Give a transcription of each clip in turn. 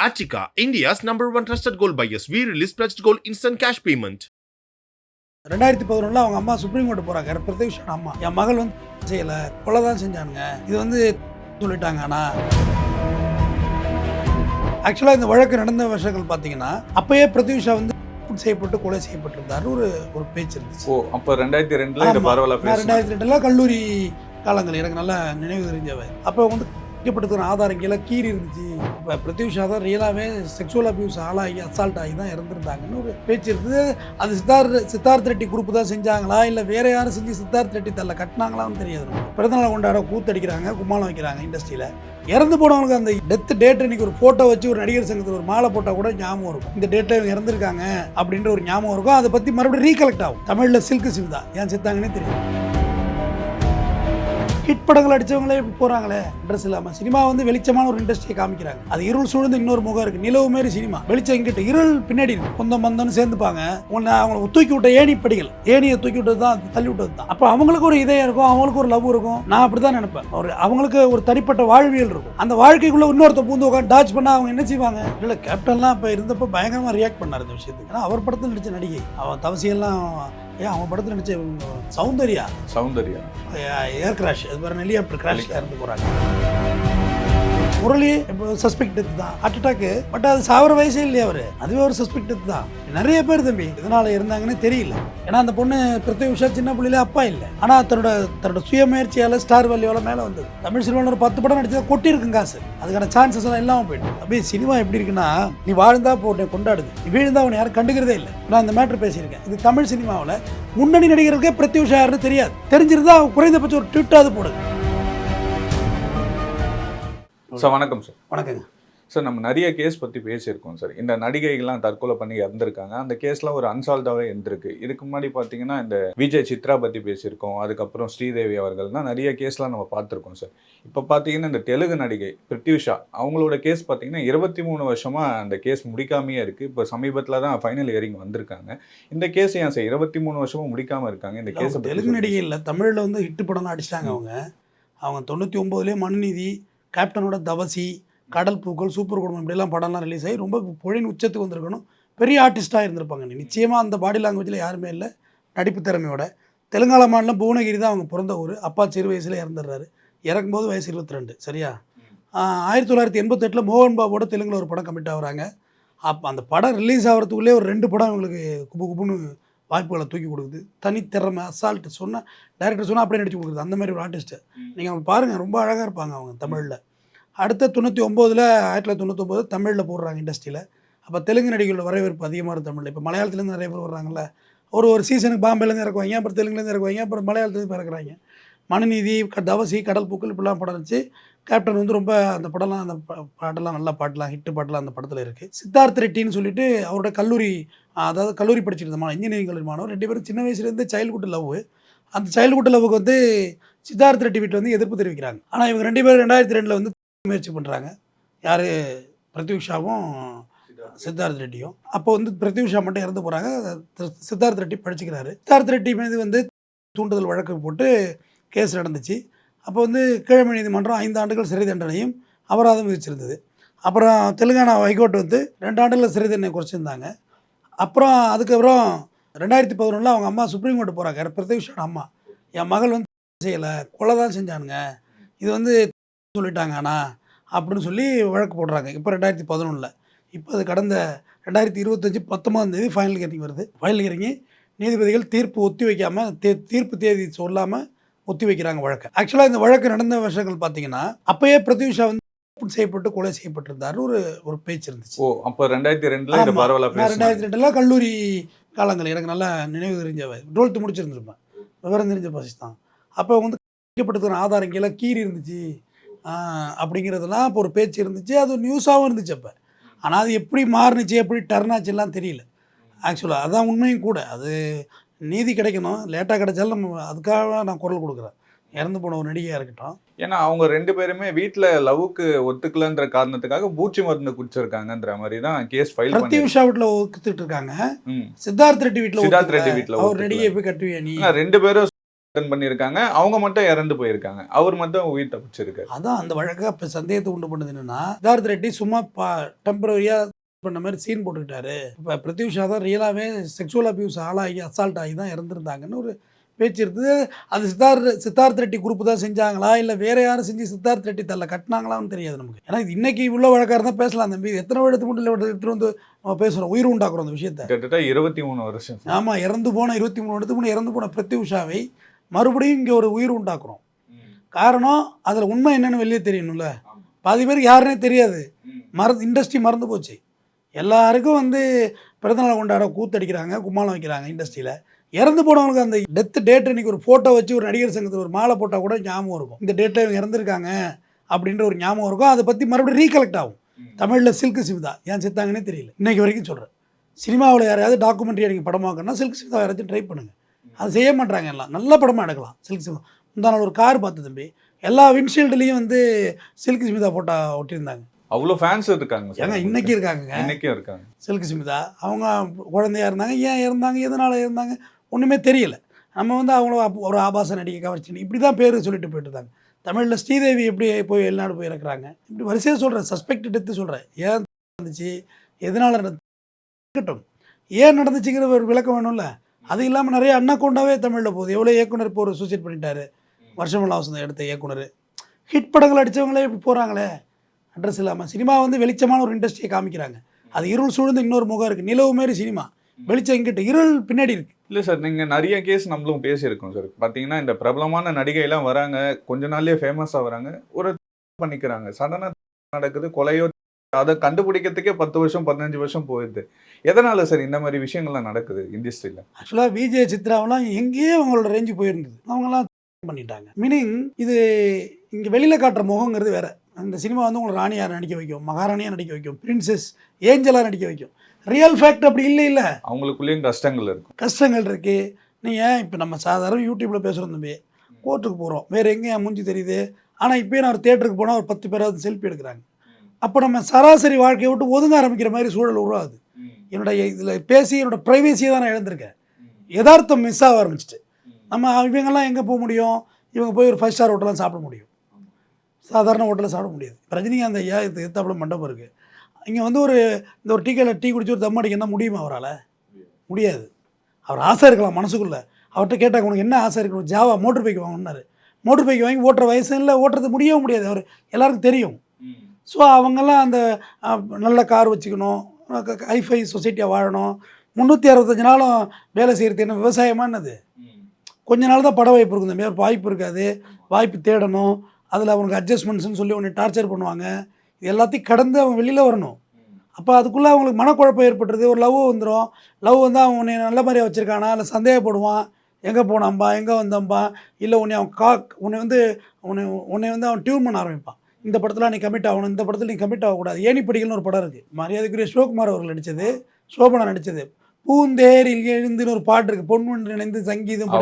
Achika, India's #1 trusted gold buyers. We release pledged gold instant cash payment. 2011 அவங்க அம்மா supreme court போறாங்க. பிரத்யூஷன் அம்மா என் மகள் வந்து செய்யல, கொலை தான் செஞ்சானுங்க, இது வந்து சொல்லிட்டாங்க. ஆனால் ஆக்சுவலாக இந்த வழக்கு நடந்த வருஷங்கள் பார்த்தீங்கன்னா அப்பயே பிரத்யூஷா வந்து செய்யப்பட்டு கொலை செய்யப்பட்டிருந்தாரு ஒரு பேச்சு இருந்துச்சு. அப்போ 2002 பரவலாக 2002 கல்லூரி காலங்கள் எனக்கு நல்லா நினைவு தெரிஞ்சவை. அப்போ வந்து ப்பட்டிருக்கிற ஆதாரங்களை கீறி இருந்துச்சு. இப்போ பிரத்யூஷா தான் ரியலாகவே செக்ஷுவல் அபியூஸ் ஆளாகி அசால்ட் ஆகி தான் இறந்துருந்தாங்கன்னு ஒரு பேச்சு இருந்தது. அது சித்தார்த் ரெட்டி குரூப் தான் செஞ்சாங்களா இல்லை வேற யாரும் செஞ்சு சித்தார்த் ரெட்டி தள்ள கட்டினாங்களான்னு தெரியாது. பிறந்தநாள் கொண்டாட கூத்தடிக்கிறாங்க, கும்மாளம் வைக்கிறாங்க இண்டஸ்ட்ரியில். இறந்து போனவங்களுக்கு அந்த டெத் டேட் இன்னைக்கு ஒரு ஃபோட்டோ வச்சு ஒரு நடிகர் சங்கத்தில் ஒரு மாலை போட்டால் கூட ஞாபகம் இருக்கும். இந்த டேட்டில் இவங்க இறந்துருக்காங்க அப்படின்ற ஒரு ஞாபகம் இருக்கும். அதை பற்றி மறுபடியும் ரீகலெக்ட் ஆகும். தமிழில் சில்கு சிவ் தான் ஏன் செத்தாங்கன்னே தெரியும். ஹிட் படங்கள் அடித்தவங்களே போகிறாங்களே ட்ரெஸ் இல்லாமல். சினிமா வந்து வெளிச்சமான ஒரு இண்டஸ்ட்ரியை காமிக்கிறாங்க. அது இருள் சூழ்ந்து இன்னொரு முகம் இருக்குது. நிலவு மாரி சினிமா வெளிச்சம் இங்கிட்ட, இருள் பின்னாடி சொந்தம் பந்தம்னு சேர்ந்துப்பாங்க. அவங்களை தூக்கி விட்ட ஏணி படிகள், ஏணியை தூக்கி விட்டது தான், தள்ளி விட்டது தான். அப்போ அவங்களுக்கு ஒரு இதயம் இருக்கும், அவங்களுக்கு ஒரு லவ் இருக்கும். நான் அப்படி தான் நினைப்பேன். அவங்களுக்கு ஒரு தனிப்பட்ட வாழ்வியல் இருக்கும். அந்த வாழ்க்கைக்குள்ள இன்னொருத்த பூந்து உட்காந்து டாச் பண்ணால் அவங்க என்ன செய்வாங்க? இல்லை கேப்டன்லாம் இப்போ இருந்தப்போ பயங்கரமாக ரியாக்ட் பண்ணார் இந்த விஷயத்துக்கு. ஏன்னா அவர் படத்தில் நடித்த நடிகை, அவன் தவசியெல்லாம் அவன் படத்தில் நடிச்ச சௌந்தர்யா ஏர் கிராஷ், அது வேற ஹெலிகாப்டர் கிராஷ்ல இறந்து போறாங்க. முரளி இப்போ சஸ்பெக்ட் டெத் தான், ஹார்ட் அட்டாக்கு. பட் அது சாவர வயசே இல்லையா அவரு, அதுவே ஒரு சஸ்பெக்ட் டெத் தான். நிறைய பேர் தம்பி இதனால இருந்தாங்கன்னு தெரியல. ஏன்னா அந்த பொண்ணு பிரத்யூஷா சின்ன பிள்ளையில அப்பா இல்லை, ஆனா தன்னோட சுய முயற்சியால ஸ்டார் வேல்யூவால மேல வந்தது. தமிழ் சினிமாவில் ஒரு 10 படம் நடிச்சா கொட்டி இருக்கும் காசு, அதுக்கான சான்சஸ் எல்லாம் இல்லாம போயிட்டு. அப்படியே சினிமா எப்படி இருக்குன்னா, நீ வாழ்ந்தா போட்டு கொண்டாடுது, நீ வீழ்ந்தா அவனை யாரும் கண்டுக்கிறதே இல்லை. நான் இந்த மேட்டர் பேசியிருக்கேன். இது தமிழ் சினிமாவில் முன்னணி நடிகர்களுக்கே பிரத்யூஷா யாருன்னு தெரியாது. தெரிஞ்சிருந்தா குறைந்தபட்சம் ஒரு ட்விட்டாவது போடுது. சார் வணக்கம் சார். வணக்கங்க சார். நம்ம நிறைய கேஸ் பற்றி பேசியிருக்கோம் சார். இந்த நடிகைகள்லாம் தற்கொலை பண்ணி இறந்துருக்காங்க. அந்த கேஸ்லாம் ஒரு அன்சால்வ்டாகவே இருந்திருக்கு. இதுக்கு முன்னாடி பார்த்தீங்கன்னா இந்த விஜய் சித்ரா பற்றி பேசியிருக்கோம். அதுக்கப்புறம் ஸ்ரீதேவி அவர்கள்லாம் நிறைய கேஸ்லாம் நம்ம பார்த்துருக்கோம் சார். இப்போ பார்த்தீங்கன்னா இந்த தெலுங்கு நடிகை பிரத்யூஷா அவங்களோட கேஸ் பார்த்தீங்கன்னா 23 வருஷமாக அந்த கேஸ் முடிக்காமையே இருக்குது. இப்போ சமீபத்தில் தான் ஃபைனல் ஹியரிங் வந்திருக்காங்க. இந்த கேஸ் ஏன் சார் 23 வருஷமாக முடிக்காமல் இருக்காங்க? இந்த கேஸ் தெலுங்கு நடிகை இல்லை, தமிழில் வந்து ஹிட் படம்லாம் அடிச்சிட்டாங்க. அவங்க 99 மனுநீதி, கேப்டனோட தவசி, கடல் பூக்கள், சூப்பர் குடும்பம், இப்படிலாம் படம்லாம் ரிலீஸ் ஆகி ரொம்ப புகழின் உச்சத்துக்கு வந்திருக்கணும். பெரிய ஆர்டிஸ்ட்டாக இருந்திருப்பாங்க. நிச்சயமாக அந்த பாடி லாங்குவேஜில் யாருமே இல்லை நடிப்பு திறமையோட. தெலுங்கானா மாநிலம் புவனகிரி தான் அவங்க பிறந்த ஊர். அப்பா சிறு வயசில் இறந்துடுறாரு. இறக்கும்போது வயசு 22. சரியா? 1988 மோகன் பாபோட தெலுங்கில் ஒரு படம் கமிட் ஆகுறாங்க. அப்போ அந்த படம் ரிலீஸ் ஆகிறதுக்குள்ளே ஒரு 2 படம் இவங்களுக்கு குப்புன்னு வாய்ப்புகளை தூக்கி கொடுக்குது. தனித்திறமை, அசால்ட்டு, சொன்னால் டேரக்டர் சொன்னால் அப்படியே நடிச்சு கொடுக்குறது. அந்த மாதிரி ஒரு ஆர்டிஸ்ட்டு நீங்கள் அவங்க பாருங்கள், ரொம்ப அழகாக இருப்பாங்க அவங்க தமிழில். அடுத்த 1999 தமிழில் போடுறாங்க இண்டஸ்ட்ரியில். அப்போ தெலுங்கு நடிகளோட வரவேற்பு அதிகமாக இருக்கும் தமிழில். இப்போ மலையாளத்துலேருந்து நிறைய பேர் வர்றாங்கல்ல, ஒரு சீசனுக்கு பாம்பேலேருந்து இறக்குவாங்க, அப்புறம் தெலுங்குலேருந்து இறக்குவாங்க, அப்புறம் மலையாளத்துலேருந்து இறக்குறாங்க. மனுநீதி, தவசி, கடல் பூக்கள் இப்படிலாம் படம் இருந்துச்சு. கேப்டன் வந்து ரொம்ப அந்த படம்லாம், அந்த பாட்டெல்லாம் நல்ல பாட்டெலாம், ஹிட்டு பாட்டெலாம் அந்த படத்தில் இருக்குது. சித்தார்த் ரெட்டின்னு சொல்லிட்டு அவரோட கல்லூரி, அதாவது கல்லூரி படிச்சுட்டு இருந்தமான இன்ஜினியரிங் கல்லூரி மாணவர். 2 பேரும் சின்ன வயசுலேருந்து சைல்டுஹுட் லவ். அந்த சைல்டுஹுட் லவ்வுக்கு வந்து சித்தார்த் ரெட்டி வீட்டில் வந்து எதிர்ப்பு தெரிவிக்கிறாங்க. ஆனால் இவங்க 2 பேரும் 2002 வந்து முயற்சி பண்ணுறாங்க. யார்? பிரத்யூஷாவும் சித்தார்த் ரெட்டியும். அப்போ வந்து பிரத்யூஷா மட்டும் இறந்து போகிறாங்க. சித்தார்த் ரெட்டி படிச்சுக்கிறாரு. சித்தார்த் ரெட்டி மீது வந்து தூண்டுதல் வழக்கு போட்டு கேஸ் நடந்துச்சு. அப்போ வந்து கீழமை நீதிமன்றம் 5 ஆண்டுகள் சிறை தண்டனையும் அபராதம் விதிச்சிருந்தது. அப்புறம் தெலுங்கானா ஹைகோர்ட் வந்து 2 ஆண்டுகள் சிறை தண்டனை குறைச்சிருந்தாங்க. அப்புறம் அதுக்கப்புறம் 2011 அவங்க அம்மா சுப்ரீம் கோர்ட் போகிறாங்க. பிரத்யூஷோட அம்மா என் மகள் வந்து செய்யலை, கொலை தான் செஞ்சானுங்க, இது வந்து சொல்லிட்டாங்க ஆனால் அப்படின்னு சொல்லி வழக்கு போடுறாங்க. இப்போ 2011. இப்போ அது கடந்த 2025 19 ஃபைனல் ஹியரிங் வருது. ஃபைனல் ஹியரிங்கு நீதிபதிகள் தீர்ப்பு ஒத்தி வைக்காமல், தீர்ப்பு தேதி சொல்லாமல் ஒத்தி வைக்கிறாங்க வழக்கு. ஆக்சுவலாக இந்த வழக்கு நடந்த வருஷங்கள் பார்த்தீங்கன்னா அப்பயே பிரத்யூஷா வந்து செய்யப்பட்டு கொலை செய்யப்பட்டிருந்தாரு ஒரு பேச்சு இருந்துச்சு. அப்போ 2002 பரவலாக 2002 கல்லூரி காலங்கள் எனக்கு நல்லா நினைவு தெரிஞ்சவை. 12th முடிச்சிருந்துருப்பேன், விவரம் தெரிஞ்ச பசி தான். அப்போ வந்து கைப்பற்றின ஆதாரங்கெல்லாம் கீறி இருந்துச்சு அப்படிங்கிறதுலாம் இப்போ ஒரு பேச்சு இருந்துச்சு. அது நியூஸாகவும் இருந்துச்சு அப்போ. ஆனால் அது எப்படி மாறுனுச்சு, எப்படி டர்ன் ஆச்சுலாம் தெரியல. ஆக்சுவலாக அதான் உண்மையும் கூட. அது நீதி கிடைக்கணும், லேட்டாக கிடைச்சாலும் நம்ம அதுக்காக நான் குரல் கொடுக்குறேன். இறந்து போன ஒரு நடிகையாக இருக்கட்டும். ஏன்னா அவங்க 2 பேருமே வீட்டில் லவ்வுக்கு ஒத்துக்கலன்ற காரணத்துக்காக பூச்சி மருந்து குடிச்சிருக்காங்கன்ற மாதிரி தான் கேஸ் ஃபைல் பண்ணி. பிரத்யூஷா வீட்டில் ஒத்துக்கிட்டு இருக்காங்க. சித்தார்த் ரெட்டி வீட்டில் அவர் நடிகை போய் கட்டுவியா நீ? 2 பேரும் பண்ணியிருக்காங்க, அவங்க மட்டும் இறந்து போயிருக்காங்க, அவர் மட்டும் உயிர் தப்பிச்சிருக்காரு. அதான் அந்த வழக்கை இப்போ சந்தேகத்தை உண்டு பண்ணுது என்னன்னா, சித்தார்த் ரெட்டி சும்மா டெம்பரரியா பண்ண மாதிரி சீன் போட்டுக்கிட்டாரு. இப்போ பிரத்யூஷா தான் ரியலாகவே செக்ஷுவல் அபியூஸ் ஆளாகி அசால்ட் ஆகி தான் இறந்துருந்தாங்கன்னு ஒரு பேச்சு இருக்குது. அது சித்தார்த் ரெட்டி குரூப் தான் செஞ்சாங்களா இல்லை வேற யாரும் செஞ்சு சித்தார்த் ரெட்டி தள்ள கட்டினாங்களான்னு தெரியாது நமக்கு. ஏன்னா இது இன்னைக்கு உள்ள வழக்காக இருந்தால் பேசலாம் தம்பி. எத்தனை வருடத்துக்கு முன்னாடி எடுத்துகிட்டு வந்து நம்ம பேசுகிறோம், உயிர் உண்டாக்குறோம் அந்த விஷயத்தை. கிட்டத்தட்ட 23 வருஷம். ஆமாம், இறந்து போன 23 வருடத்துக்கு முன்னாடி இறந்து போன பிரத்யூஷாவை மறுபடியும் இங்கே ஒரு உயிர் உண்டாக்குறோம். காரணம் அதில் உண்மை என்னன்னு வெளியே தெரியணும்ல. பாதி பேருக்கு யாருன்னே தெரியாது. இண்டஸ்ட்ரி மறந்து போச்சு. எல்லாருக்கும் வந்து பிறந்தநாள் கொண்டாட கூத்தடிக்கிறாங்க, கும்மாளம் வைக்கிறாங்க இண்டஸ்ட்ரியில். இறந்து போனவங்களுக்கு அந்த டெத் டேட் இன்னைக்கு ஒரு ஃபோட்டோ வச்சு ஒரு நடிகர் சங்கத்தில் ஒரு மாலை போட்டால் கூட ஞாபகம் இருக்கும். இந்த டேட்டில் இவங்க இறந்துருக்காங்க அப்படின்ற ஒரு ஞாபகம் இருக்கும். அதை பற்றி மறுபடியும் ரீகலெக்ட் ஆகும். தமிழில் சில்க் சிமிதா ஏன் செத்தாங்கன்னே தெரியல இன்னைக்கு வரைக்கும் சொல்கிறேன். சினிமாவில் யாரையாவது டாக்குமெண்ட்ரி நீங்கள் படமாக்கணும்னா சில்க் சிமிதா யாராச்சும் ட்ரை பண்ணுங்கள். அது செய்ய மாட்டாங்க. எல்லாம் நல்ல படமாக எடுக்கலாம். சில்க் சிமிதா முந்தான ஒரு கார் பார்த்து தம்பி, எல்லா விண்ட்ஷீல்டுலேயும் வந்து சில்க் சிமிதா போட்டோ ஒட்டியிருந்தாங்க. அவ்வளோ ஃபேன்ஸ் இருக்காங்க ஏங்க இன்னைக்கு இருக்காங்க. இன்னைக்கும் இருக்காங்க. சில்க் சிமிதா அவங்க குழந்தையா இருந்தாங்க. ஏன் இருந்தாங்க, எதனால் இருந்தாங்க ஒன்றுமே தெரியல. நம்ம வந்து அவங்கள ஒரு ஆபாச நடிகை கவர்ச்சி இப்படி தான் பேர் சொல்லிட்டு போயிட்டு இருந்தாங்க. தமிழில் ஸ்ரீதேவி எப்படி போய் வெளிநாடு போய் இறக்குறாங்க. இப்படி வரிசையாக சொல்கிறேன். சஸ்பெக்ட் டெத்து சொல்கிறேன். ஏன் நடந்துச்சு, எதனால் இருக்கட்டும், ஏன் நடந்துச்சுங்கிற ஒரு விளக்கம் வேணும்ல. அது இல்லாமல் நிறைய அன்னக்கொண்டாவே தமிழில் போகுது. எவ்வளோ இயக்குனர் இப்போ ஒரு சூசைட் பண்ணிட்டாரு. வருஷமெல்லாம் வசந்தம் எடுத்த இயக்குனர். ஹிட் படங்கள் அடித்தவங்களே இப்படி போகிறாங்களே அட்ரஸ் இல்லாமல். சினிமா வந்து வெளிச்சமான ஒரு இண்டஸ்ட்ரியை காமிக்கிறாங்க. அது இருள் சூழ்ந்து இன்னொரு முகம் இருக்குது. நிலவு மாரி சினிமா, வெளிச்சம் இங்கிட்ட, இருள் பின்னாடி இருக்குது. இல்லை சார், நீங்கள் நிறைய கேஸ் நம்மளும் பேசியிருக்கோம் சார். பார்த்தீங்கன்னா இந்த பிரபலமான நடிகைலாம் வராங்க, கொஞ்ச நாள்லேயே ஃபேமஸாக வராங்க, ஒரு பண்ணிக்கிறாங்க, சடனாக நடக்குது, கொலையோ, அதை கண்டுபிடிக்கிறதுக்கே 10 வருஷம் 15 வருஷம் போயிடுது. எதனால் சார் இந்த மாதிரி விஷயங்கள்லாம் நடக்குது இண்டஸ்ட்ரியில்? ஆக்சுவலாக விஜய் சித்ராவெல்லாம் எங்கேயே அவங்களோட ரேஞ்சு போயிருந்தது. அவங்களாம் பண்ணிட்டாங்க. மீனிங் இது இங்கே வெளியில் காட்டுற முகங்கிறது வேறு. அந்த சினிமா வந்து உங்களை ராணியார் நடிக்க வைக்கும், மகாராணியாக நடிக்க வைக்கும், பிரின்சஸ் ஏஞ்சலாக நடிக்க வைக்கும். ரியல் ஃபேக்ட் அப்படி இல்லை. அவங்களுக்குள்ளேயும் கஷ்டங்கள் இருக்கும். கஷ்டங்கள் இருக்குது. நீங்கள் இப்போ நம்ம சாதாரண யூடியூப்பில் பேசுகிறோம் தம்பி, கோர்ட்டுக்கு போகிறோம், வேறு எங்கே என் மூஞ்சி தெரியுது. ஆனால் இப்போயே நான் ஒரு தேட்டருக்கு போனால் ஒரு 10 பேராவது செல்ஃபி எடுக்கிறாங்க. அப்போ நம்ம சராசரி வாழ்க்கையை விட்டு ஒதுங்க ஆரம்பிக்கிற மாதிரி சூழல் உருவாகுது. என்னுடைய இதில் பேசி என்னோட ப்ரைவேசியை தான் நான் இழந்திருக்கேன். யதார்த்தம் மிஸ் ஆக ஆரம்பிச்சிட்டு. நம்ம இவங்கெல்லாம் எங்கே போக முடியும்? இவங்க போய் ஒரு 5 ஸ்டார் ஹோட்டலாம் சாப்பிட முடியும், சாதாரண ஹோட்டலில் சாப்பிட முடியாது. ரஜினிகாந்த் ஐயா இது எத்தாப்புல மண்டபம் இருக்குது. இங்கே வந்து இந்த ஒரு டீக்கடையில் டீ குடிச்சு ஒரு தம் அடிக்கணும்னா முடியுமா அவரால்? முடியாது. அவர் ஆசை இருக்கலாம் மனசுக்குள்ளே. அவர்கிட்ட கேட்டால் உனக்கு என்ன ஆசை இருக்கணும்? ஜாவா மோட்டர் பைக் வாங்கினார். மோட்டர் பைக் வாங்கி ஓட்டுற வயசு இல்லை, ஓட்டுறது முடியவும் முடியாது. அவர் எல்லாருக்கும் தெரியும். ஸோ அவங்கெல்லாம் அந்த நல்ல கார் வச்சுக்கணும், ஹைஃபை சொசைட்டியாக வாழணும். 365 நாளும் வேலை செய்கிறது என்ன விவசாயமானது? கொஞ்ச நாள் தான் பட வாய்ப்பு இருக்கும். இந்த மாதிரி வாய்ப்பு இருக்காது. வாய்ப்பு தேடணும். அதில் அவனுக்கு அட்ஜஸ்ட்மெண்ட்ஸ்னு சொல்லி உன்னை டார்ச்சர் பண்ணுவாங்க. இது எல்லாத்தையும் கடந்து அவன் வெளியில் வரணும். அப்போ அதுக்குள்ளே அவங்களுக்கு மனக்குழப்பம் ஏற்பட்டுருது. ஒரு லவ் வந்துடும். லவ் வந்து அவன் உன்னை நல்ல மாதிரியாக வச்சுருக்கானா இல்லை சந்தேகப்படுவான். எங்கே போனாம்பா, எங்கே வந்தாம்பா, இல்லை உன்னை வந்து அவன் டியூன் பண்ண ஆரம்பிப்பான். இந்த படத்தில் நீ கமிட் ஆகணும், இந்த படத்தில் நீ கமிட் ஆகக்கூடாது. ஏணிப்படிகள்னு ஒரு படம் இருக்குது, மரியாதைக்குரிய சிவகுமார் அவர்கள் நடித்தது, சோபனா நடித்தது. பூந்தேரில் எழுந்துன்னு ஒரு பாட்டு இருக்குது, பொண்ணு நினைந்து சங்கீதம்.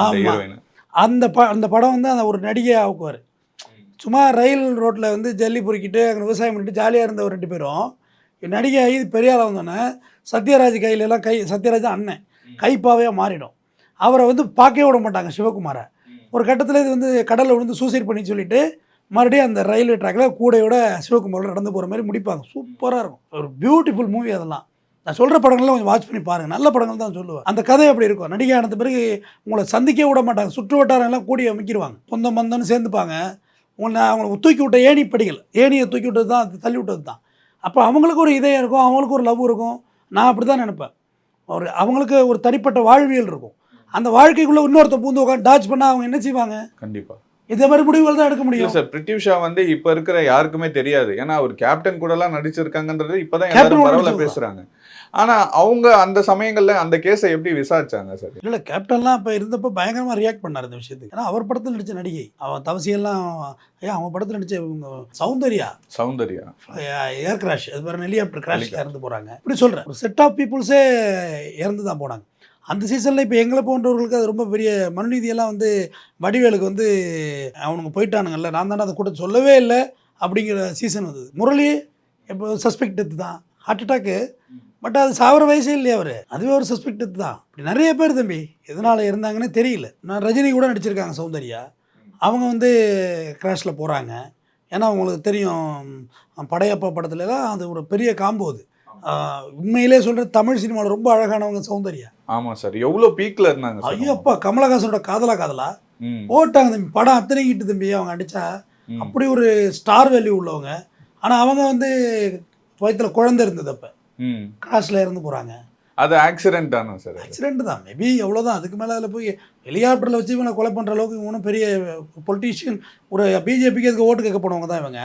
ஆமாம், அந்த படம் வந்து அந்த ஒரு நடிகை ஆக்குவார். சும்மா ரயில் ரோட்டில் வந்து ஜல்லி பொறுக்கிட்டு அங்கே விவசாயம் பண்ணிட்டு ஜாலியாக இருந்த ஒரு 2 பேரும் நடிகை ஆகி பெரியாள் வந்தோன்னே சத்யராஜ் கையிலலாம் சத்யராஜ் அண்ணன் கைப்பாவையாக மாறிடும். அவரை வந்து பார்க்கவே விட மாட்டாங்க சிவகுமாரை. ஒரு கட்டத்தில் இது வந்து கடலில் விழுந்து சூசைட் பண்ணி சொல்லிவிட்டு மறுபடியும் அந்த ரயில்வே ட்ராக்கில் கூடையோட சிவகுமாரோட நடந்து போகிற மாதிரி முடிப்பாங்க. சூப்பராக இருக்கும். ஒரு பியூட்டிஃபுல் மூவி அதெல்லாம். நான் சொல்கிற படங்கள்லாம் கொஞ்சம் வாட்ச் பண்ணி பாருங்கள். நல்ல படங்கள் தான் சொல்லுவேன். அந்த கதை எப்படி இருக்கும்? நடிகை ஆனது பிறகு உங்களை சந்திக்க விட மாட்டாங்க. சுற்று வட்டாரங்கள்லாம் கூடி அமைக்கிடுவாங்க. சொந்தம் பந்தம்னு சேர்ந்துப்பாங்க. அவங்களை தூக்கி விட்ட ஏணிப்படிகள், ஏணியை தூக்கி விட்டது தான், அது தள்ளி விட்டது தான். அப்போ அவங்களுக்கு ஒரு இதயம் இருக்கும், அவங்களுக்கு ஒரு லவ் இருக்கும். நான் அப்படி தான் நினைப்பேன். அவங்களுக்கு ஒரு தனிப்பட்ட வாழ்வியல் இருக்கும். அந்த வாழ்க்கைக்குள்ளே இன்னொருத்த பூந்து உட்காந்து டாச் பண்ணால் அவங்க என்ன செய்வாங்க? கண்டிப்பாக இதே மாதிரி முடிவுகள் தான் எடுக்க முடியும். சார், பிரத்யூஷா வந்து இப்போ இருக்கிற யாருக்குமே தெரியாது. ஏன்னா அவர் கேப்டன் கூடலாம் நடிச்சிருக்காங்கன்றது இப்போதான் எல்லாரும் பரவல பேசுகிறாங்க. ஆனால் அவங்க அந்த சமயங்களில் அந்த கேஸை எப்படி விசாரிச்சாங்க சார்? இல்லை, கேப்டன்லாம் இப்போ இருந்தப்போ பயங்கரமாக ரியாக்ட் பண்ணார் இந்த விஷயத்துக்கு. ஏன்னா அவர் படத்தில் நடித்த நடிகை, அவன் தவசியெல்லாம் அவங்க படத்தில் நடித்த சௌந்தர்யா ஏர் கிராஷ், அது வேறு ஹெலிகாப்டர் கிராஷ் இறந்து போகிறாங்க. இப்படி சொல்கிறேன், ஒரு செட் ஆஃப் பீப்புள்ஸே இறந்து தான் போனாங்க அந்த சீசனில். இப்போ எங்களை போன்றவர்களுக்கு அது ரொம்ப பெரிய மனுநீதியெல்லாம் வந்து வடிவேலுக்கு வந்து அவனுங்க போயிட்டானுங்கல்ல, நான் தானே அதை கூட சொல்லவே இல்லை அப்படிங்கிற சீசன் வந்தது. முரளி இப்போ சஸ்பெக்ட் டெத்து தான், ஹார்ட் அட்டாக்கு பட் அது சாவர வயசே இல்லையா அவர், அதுவே ஒரு சஸ்பெக்ட் தான். இப்படி நிறைய பேர் தம்பி எதனால் இருந்தாங்கன்னு தெரியல. நான் ரஜினி கூட நடிச்சிருக்காங்க சௌந்தர்யா, அவங்க வந்து கிராஷில் போகிறாங்க. ஏன்னா அவங்களுக்கு தெரியும் படையப்பா படத்துலலாம் அது ஒரு பெரிய காம்போ அது. உண்மையிலே சொல்கிற தமிழ் சினிமாவில் ரொம்ப அழகானவங்க சௌந்தர்யா. ஆமாம் சார், எவ்வளோ பீக்கில் இருந்தாங்க சார். ஐயோப்பா, கமலஹாசனோட காதலா போட்டாங்க தம்பி, படம் அத்தனை கிட்டு தம்பி அவங்க அடித்தா. அப்படி ஒரு ஸ்டார் வேல்யூ உள்ளவங்க. ஆனால் அவங்க வந்து வயிற்றில் குழந்தை இருந்தது, அப்போ கிராஷில் இறந்து போகிறாங்க. அது ஆக்சிடென்ட் தானே சார்? ஆக்சிடென்ட் தான் மேபி, அவ்வளோதான். அதுக்கு மேலே அதில் போய் ஹெலிகாப்டரில் வச்சு இவங்களை கொலை பண்ணுற அளவுக்கு இவனும் பெரிய பொலிட்டீஷியன், ஒரு பிஜேபிக்கு அதுக்கு ஓட்டு கேட்க போனவங்க தான் இவங்க.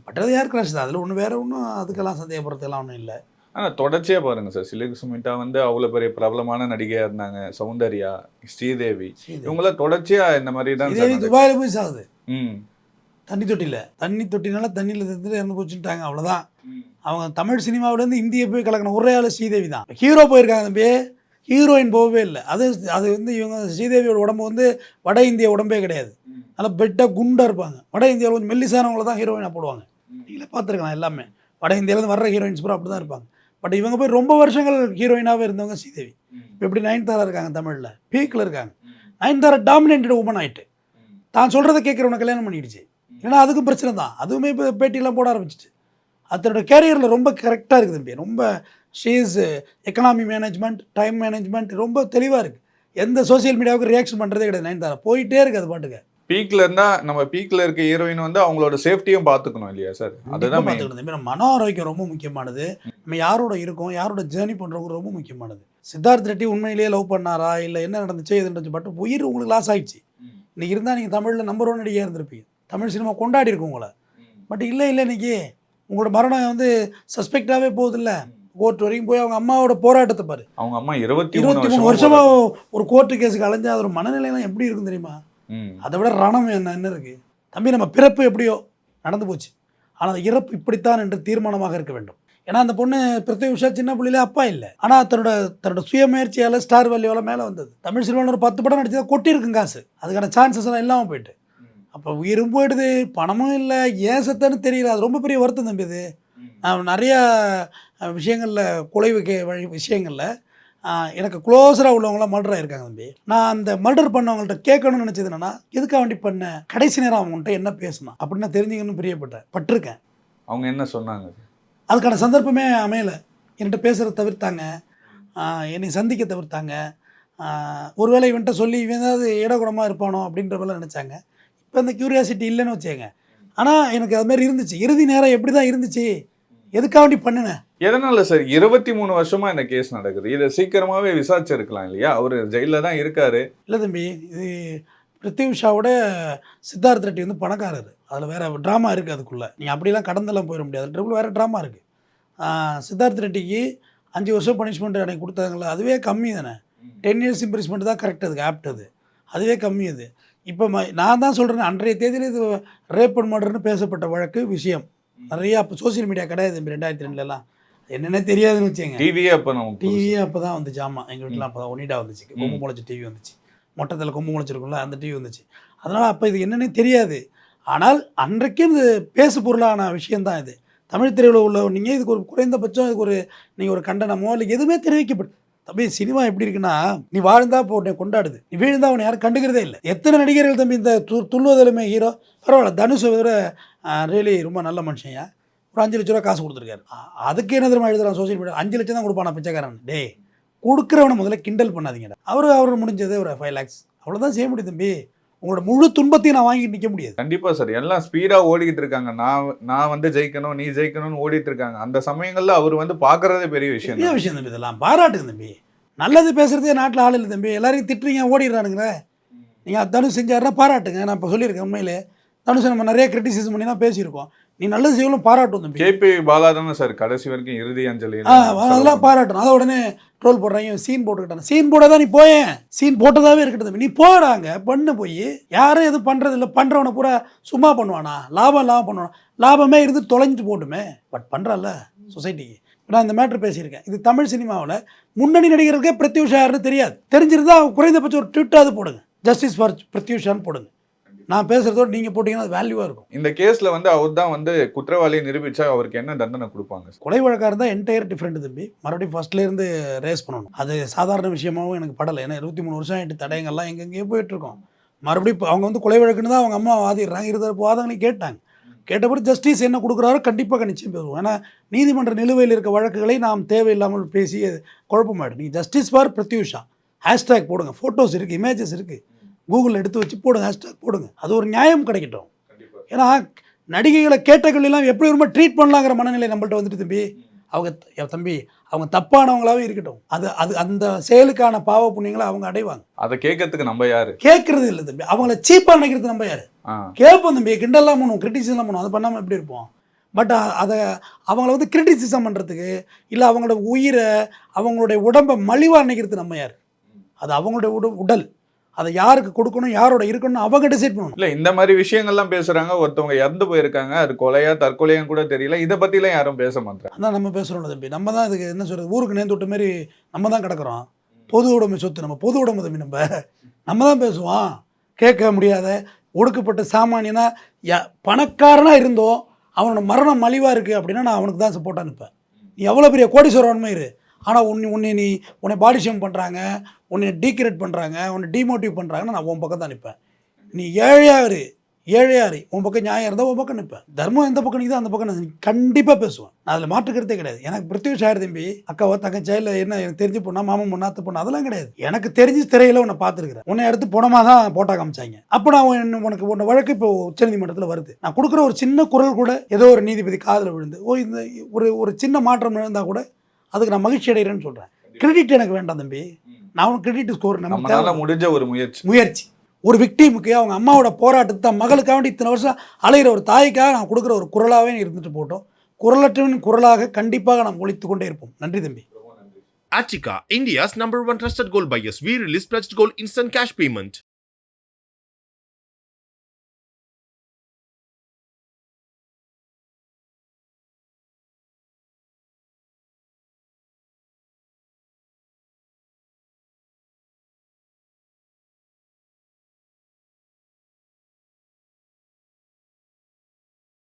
பட் அது ஏர் கிராஷ் தான், அதில் ஒன்றும் வேறு ஒன்றும் அதுக்கெல்லாம் சந்தேகப்படுறதுலாம் ஒன்றும் இல்லை. ஆனால் தொடர்ச்சியாக பாருங்கள் சார், சிலுக்கு சுமிதா வந்து அவ்வளோ பெரிய பிரபலமான நடிகையாக இருந்தாங்க, சௌந்தர்யா, ஸ்ரீதேவி, இவங்களாம் தொடர்ச்சியாக இந்த மாதிரி தான். துபாயில் போய் சாகுது தண்ணி தொட்டினால தண்ணியில் இருந்து இறந்து போச்சுட்டாங்க, அவ்வளோதான். அவங்க தமிழ் சினிமாவிலேருந்து இந்திய போய் கலக்கணும் ஒரே ஆள் ஸ்ரீதேவி தான். ஹீரோ போயிருக்காங்க தம்பி, ஹீரோயின் போகவே இல்லை. அது வந்து இவங்க ஸ்ரீதேவியோட உடம்பு வந்து வட இந்திய உடம்பே கிடையாது, நல்லா பெட்டாக குண்டாக இருப்பாங்க. வட இந்தியாவில் கொஞ்சம் மெல்லிசானவங்கள தான் ஹீரோயினாக போடுவாங்க. நீங்களே பார்த்துருக்கலாம், எல்லாமே வட இந்தியாவிலேருந்து வர்ற ஹீரோயின்ஸ் பூரா அப்படி தான் இருப்பாங்க. பட் இவங்க போய் ரொம்ப வருஷங்கள் ஹீரோயினாகவே இருந்தவங்க ஸ்ரீதேவி. இப்போ எப்படி நயன்தாரா இருக்காங்க, தமிழில் பீக்கில் இருக்காங்க. நயன்தாரா டாமினேட்டட் உமன் ஆகிட்டு தான் சொல்கிறத கேட்குறவனை கல்யாணம் பண்ணிடுச்சு. ஏன்னா அதுக்கும் பிரச்சனை தான், அதுவுமே இப்போ பேட்டியெல்லாம் போட ஆரம்பிச்சிச்சு. அதோட கேரியரில் ரொம்ப கரெக்டாக இருக்குது தம்பி. ரொம்ப she's economy management, time management ரொம்ப தெளிவாக இருக்குது. எந்த சோசியல் மீடியாவுக்கு ரியாக்ஷன் பண்ணுறதே கிடையாது. நயன்தாரா போயிட்டே இருக்குது அது பாட்டுக்கு. பீக்கில் இருந்தால் நம்ம பீக்கில் இருக்க ஹீரோயின் வந்து அவங்களோட சேஃப்டியும் பார்த்துக்கணும் இல்லையா சார்? அதுதான் பார்த்துக்கணும் தம்பி. நம்ம மன ஆரோக்கியம் ரொம்ப முக்கியமானது. நம்ம யாரோட இருக்கோம், யாரோட ஜேர்னி பண்ணுறவங்க ரொம்ப முக்கியமானது. சித்தார்த் ரெட்டி உண்மையிலேயே லவ் பண்ணாரா இல்லை என்ன நடந்துச்சு எது நடந்துச்சு, பட் உயிர் உங்களுக்கு லாஸ் ஆகிடுச்சு. இன்றைக்கி இருந்தால் நீங்கள் தமிழில் நம்பர் 1 நடிகையாக இருந்திருப்பீங்க, தமிழ் சினிமா கொண்டாடி இருக்கும் உங்களை. பட் இல்லை இன்றைக்கி உங்களோட மரணம் வந்து சஸ்பெக்டாகவே போகுது இல்லை, கோர்ட் வரைக்கும் போய் அவங்க அம்மாவோட போராட்டத்தை பாரு. அவங்க அம்மா 23 வருஷமாக ஒரு கோர்ட்டு கேஸுக்கு அலைஞ்சா அதோட மனநிலையெல்லாம் எப்படி இருக்கும் தெரியுமா? அதை விட ரணம் என்ன இருக்குது தம்பி. நம்ம பிறப்பு எப்படியோ நடந்து போச்சு, ஆனால் அந்த இறப்பு இப்படித்தான் என்று தீர்மானமாக இருக்க வேண்டும். ஏன்னா அந்த பொண்ணு பிருத்திவி உஷா சின்ன பிள்ளையிலே அப்பா இல்லை, ஆனால் தன்னோட சுயமுயற்சியால் ஸ்டார் வேல்யூவால் மேலே வந்தது. தமிழ் சினிமாவில் ஒரு 10 படம் நடிச்சதா கொட்டியிருக்கும் காசு, அதுக்கான சான்சஸ் எல்லாம் இல்லாமல் போயிட்டு. அப்போ உயிரும் போயிடுது, பணமும் இல்லை, ஏன் செத்தன்னு தெரியல. அது ரொம்ப பெரிய வருத்தம் தம்பி. இது நான் நிறையா விஷயங்களில் விஷயங்களில் எனக்கு க்ளோஸராக உள்ளவங்களாம் மர்டர் ஆகிருக்காங்க தம்பி. நான் அந்த மர்டர் பண்ணவங்கள்ட்ட கேட்கணும்னு நினச்சது என்னன்னா, எதுக்காக வேண்டி பண்ண, கடைசி நேரம் அவங்கள்ட்ட என்ன பேசணும் அப்படின்னு நான் தெரிஞ்சுக்கணும்னு பட்டிருக்கேன். அவங்க என்ன சொன்னாங்க? அதுக்கான சந்தர்ப்பமே அமையலை. என்கிட்ட பேசுகிறத தவிர்த்தாங்க, என்னை சந்திக்க தவிர்த்தாங்க. ஒருவேளை இவன்கிட்ட சொல்லி இவன் ஏதாவது இடகுடமாக இருப்பானோ அப்படின்ற போல நினச்சாங்க. இப்போ அந்த க்யூரியாசிட்டி இல்லைன்னு வச்சுங்க. ஆனால் எனக்கு அது மாதிரி இருந்துச்சு. இறுதி நேரம் எப்படி தான் இருந்துச்சு, எதுக்காக வேண்டி பண்ணினேன். எதனால சார் 23 வருஷமா இந்த கேஸ் நடக்குது? இதை சீக்கிரமாகவே விசாரிச்சிருக்கலாம் இல்லையா? அவர் ஜெயிலில் தான் இருக்காரு. இல்லை தம்பி, இது பிருத்திவி உஷாவோட சித்தார்த் ரெட்டி வந்து பணக்காரர். அதில் வேறு ட்ராமா இருக்குது அதுக்குள்ளே. நீங்கள் அப்படிலாம் கடந்தெல்லாம் போயிட முடியாது. ட்ரிபிள் வேறு ட்ராமா இருக்குது. சித்தார்த் ரெட்டிக்கு 5 வருஷம் பனிஷ்மெண்ட் எனக்கு கொடுத்தாங்களே, அதுவே கம்மி தானே. 10 இயர்ஸ் இம்ப்ரிஸ்மெண்ட் தான் கரெக்ட், அதுக்கு ஆப்ட் அது, அதுவே கம்மி. அது இப்போ நான் தான் சொல்கிறேன், அன்றைய தேதியில் இது ரேப் அண்ட் மர்டர்னு பேசப்பட்ட வழக்கு விஷயம் நிறையா. அப்போ சோசியல் மீடியா கிடையாது 2002 என்னென்ன தெரியாதுன்னு வச்சுங்க. டிவியே அப்போ தான் வந்துச்சு. ஆமாம், எங்கள் வீட்டில் அப்போ தான் ஒனிடா வந்துச்சு, கொம்பு முளைச்சி டிவி வந்துச்சு, மொட்டத்தில் கொம்பு முளைச்சிருக்கும்ல அந்த டிவி வந்துச்சு. அதனால் அப்போ இது என்னென்னே தெரியாது. ஆனால் அன்றைக்கும் இது பேசு பொருளான விஷயந்தான் இது. தமிழ் திரையுலகில் உள்ள நீங்கள் இதுக்கு ஒரு குறைந்தபட்சம் இதுக்கு நீங்கள் ஒரு கண்டனமோ இல்லை எதுவுமே தெரிவிக்கப்பட்டு. தம்பி சினிமா எப்படி இருக்குன்னா, நீ வாழ்ந்தா போட்டே கொண்டாடுது, நீ வீழ்ந்தா அவனை யாரும் கண்டுக்கிறதே இல்லை. எத்தனை நடிகர்கள் தம்பி இந்த துள்ளுவதிலுமே ஹீரோ பரவாயில்ல. தனுஷ் விட ரியலி ரொம்ப நல்ல மனுஷன். ஒரு 5 லட்ச ரூபா காசு கொடுத்துருக்காரு. அதுக்கு என்ன தெரியுமா எழுதுறான் சோசியல் மீடியா, 5 லட்சம் தான் கொடுப்பானா பிச்சைக்காரன். டே, கொடுக்குறவனை முதல்ல கிண்டல் பண்ணாதீங்கடா. அவர் முடிஞ்சது ஒரு 5 lakhs, அவ்வளோதான் செய்ய முடியும் தம்பி. உங்களோட முழு துன்பத்தையும் நான் வாங்கிட்டு நிற்க முடியாது. கண்டிப்பாக சார், எல்லாம் ஸ்பீடாக ஓடிக்கிட்டு இருக்காங்க. நான் வந்து ஜெயிக்கணும், நீ ஜெயிக்கணும்னு ஓடிட்டு இருக்காங்க. அந்த சமயங்களில் அவர் வந்து பார்க்குறதே பெரிய விஷயம் தம்பி. இதெல்லாம் பாராட்டுங்க தம்பி. நல்லது பேசுகிறதே நாட்டில் ஆள் இல்லை தம்பி. எல்லாரையும் திட்டுறீங்க, ஓடிடுறானுங்க. நீங்கள் தனுஷ் செஞ்சாருன்னா பாராட்டுங்க. நான் இப்போ சொல்லியிருக்கேன், உண்மையிலே தனுஷை நம்ம நிறைய கிரிட்டிசிசம் பண்ணி தான் பேசியிருக்கோம். நீ நல்லது செய்யணும், பாராட்டும் தம்பி. கேபி பாலா தானே சார் கடைசி வரைக்கும் இறுதி அஞ்சலி அதெல்லாம் பாராட்டணும். அதை உடனே ட்ரோல் போடுறாங்க, சீன் போட்டுக்கிட்டாங்க. சீன் போடாதான் நீ போயேன், சீன் போட்டதாகவே இருக்கட்டும் தம்பி. நீ போடாங்க பண்ணு, போய் யாரும் எதுவும் பண்ணுறது இல்லை. பண்ணுறவனை பூரா சும்மா பண்ணுவானா, லாபம் பண்ணுவானா, லாபமே இருந்து தொலைஞ்சிட்டு போட்டுமே. பட் பண்ணுறான்ல சொசைட்டிக்கு. நான் இந்த மேட்ரு பேசியிருக்கேன். இது தமிழ் சினிமாவில் முன்னணி நடிகர்களுக்கே பிருத்திவி உஷா யாருன்னு தெரியாது. தெரிஞ்சிருந்தா குறைந்தபட்சம் ஒரு ட்விட்டாவது போடுங்க, ஜஸ்டிஸ் ஃபார் பிருத்திவி உஷான்னு போடுங்க. நான் பேசுகிறதோட நீங்கள் போட்டிங்கன்னா அது வேல்யூவாக இருக்கும். இந்த கேஸ்ல வந்து அவர் தான் வந்து குற்றவாளியை நிரூபிச்சா அவருக்கு என்ன தண்டனை கொடுப்பாங்க? கொலை வழக்காக இருந்தால் என்டையர் டிஃப்ரெண்ட் தம்பி. மறுபடியும் ஃபர்ஸ்ட்லேருந்து ரேஸ் பண்ணணும். அது சாதாரண விஷயமாகவும் எனக்கு படலை. ஏன்னா 23 வருஷம் ஆகிட்டு தடயங்கள்லாம் எங்கெங்கேயோ போயிட்டுருக்கோம். மறுபடியும் இப்போ அவங்க வந்து கொலை வழக்குன்னு தான் அவங்க அம்மா வாதிடுறாங்க. இருதரப்பு வாதங்களையும் கேட்டாங்க. கேட்டபடி ஜஸ்டிஸ் என்ன கொடுக்குறாரோ கண்டிப்பாக நிச்சயம் பேசுவோம். ஏன்னா நீதிமன்ற நிலுவையில் இருக்க வழக்குகளை நாம் தேவையில்லாமல் பேசி குழப்பமாயிடும். நீங்கள் ஜஸ்டிஸ் ஃபார் பிரத்யூஷா ஹேஷ்டேக் போடுங்க. ஃபோட்டோஸ் இருக்குது, இமேஜஸ் இருக்குது, கூகுளில் எடுத்து வச்சு போடுங்க, ஹேஷ்டேக் போடுங்க. அது ஒரு நியாயம் கிடைக்கட்டும். ஏன்னா நடிகைகளை கேட்டகரியெல்லாம் எப்படி ரொம்ப ட்ரீட் பண்ணலாங்கிற மனநிலை நம்மள்ட்ட வந்துட்டு தம்பி அவங்க தப்பானவங்களாவே இருக்கட்டும். அது அந்த செயலுக்கான பாவ புண்ணியங்களை அவங்க அடைவாங்க. அதை கேட்கறதுக்கு நம்ம யாரு? கேட்கறது இல்லை தம்பி. அவங்கள சீப்பாக நினைக்கிறது நம்ம யாரு? கேட்போம் தம்பி, கிண்டல்லாம் பண்ணுவோம், கிரிட்டிசிசம் பண்ணுவோம். அது பண்ணாமல் எப்படி இருப்போம்? பட் அதை அவங்கள வந்து கிரிட்டிசிசம் பண்ணுறதுக்கு இல்லை அவங்களோட உயிரை அவங்களுடைய உடம்பை மலிவாக நினைக்கிறது நம்ம யார்? அது அவங்களுடைய உடல். அதை யாருக்கு கொடுக்கணும், யாரோட இருக்கணும் அவங்க டிசைட் பண்ணணும். இல்லை, இந்த மாதிரி விஷயங்கள்லாம் பேசுகிறாங்க. ஒருத்தவங்க இறந்து போயிருக்காங்க, அது கொலையா தற்கொலையான்னு கூட தெரியல. இதை பற்றிலாம் யாரும் பேச மாட்டாங்க. அதான் நம்ம பேசுகிறோம்ல தம்பி. நம்ம தான் இதுக்கு என்ன சொல்கிறது, ஊருக்கு நேர்ந்து விட்ட மாரி நம்ம தான் கிடக்குறோம். பொது உடைமை சொத்து, நம்ம பொது உடைமை தம்பி. நம்ம தான் பேசுவோம். கேட்க முடியாத ஒடுக்கப்பட்ட சாமானியனா பணக்காரனாக இருந்தோம் அவனோட மரணம் மலிவாக இருக்குது அப்படின்னா நான் அவனுக்கு தான் சப்போர்ட்டாக நிற்பேன். நீ எவ்வளோ பெரிய கோடீஸ்வரன்மை இரு, ஆனால் உன்னை பாடி ஷேம் பண்ணுறாங்க, உன்னை டீக்ரேட் பண்ணுறாங்க, உன்னை டிமோட்டிவ் பண்ணுறாங்கன்னா நான் உன் பக்கம் தான் நிற்பேன். நீ ஏழையாரு உன் பக்கம் நியாயம் இருந்தால் உன் பக்கம் நிற்பேன். தர்மம் எந்த பக்கம் நிற்குதோ அந்த பக்கம் நான் கண்டிப்பாக பேசுவேன். நான் அதில் மாற்றுக்கிறதே கிடையாது. எனக்கு பிரத்யூஷ் ஆயிரு தம்பி, அக்காவோ தங்கச்சி இல்லை என்ன எனக்கு தெரிஞ்சு பொண்ணா மாமன் பொண்ணா அத்தை பொண்ணு அதெல்லாம் கிடையாது. எனக்கு தெரிஞ்சு திரையில் உன்னை பார்த்துருக்கிறேன். உன்னை எடுத்து பணமாக தான் போட்டா காமிச்சாங்க. அப்போ நான் உன்னை வழக்கு இப்போ உச்சநீதிமன்றத்தில் வருது. நான் கொடுக்குற ஒரு சின்ன குரல் கூட ஏதோ ஒரு நீதிபதி காதில் விழுந்து இந்த ஒரு சின்ன மாற்றம் இருந்தால் கூட அதுக்கு நான் மகிழ்ச்சி அடைகிறேன்னு சொல்கிறேன். கிரெடிட் எனக்கு வேண்டாம் தம்பி. நான் உனக்கு கிரெடிட் ஸ்கோர் நம்மளால முடிஞ்ச ஒரு முயற்சி ஒரு விக்டிமுக்கு அவங்க அம்மாவோட போராட்டத்தை மகளுக்காக வேண்டி இத்தனை வருஷம் அலைகிற ஒரு தாய்க்காக நான் கொடுக்குற ஒரு குரலாகவே இருந்துட்டு போட்டோம். குரலற்றவனின் குரலாக கண்டிப்பாக நாம் ஒழித்து கொண்டே இருப்போம். நன்றி தம்பி. Achika, India's #1 trusted gold buyers. We release pledged gold instant cash payment.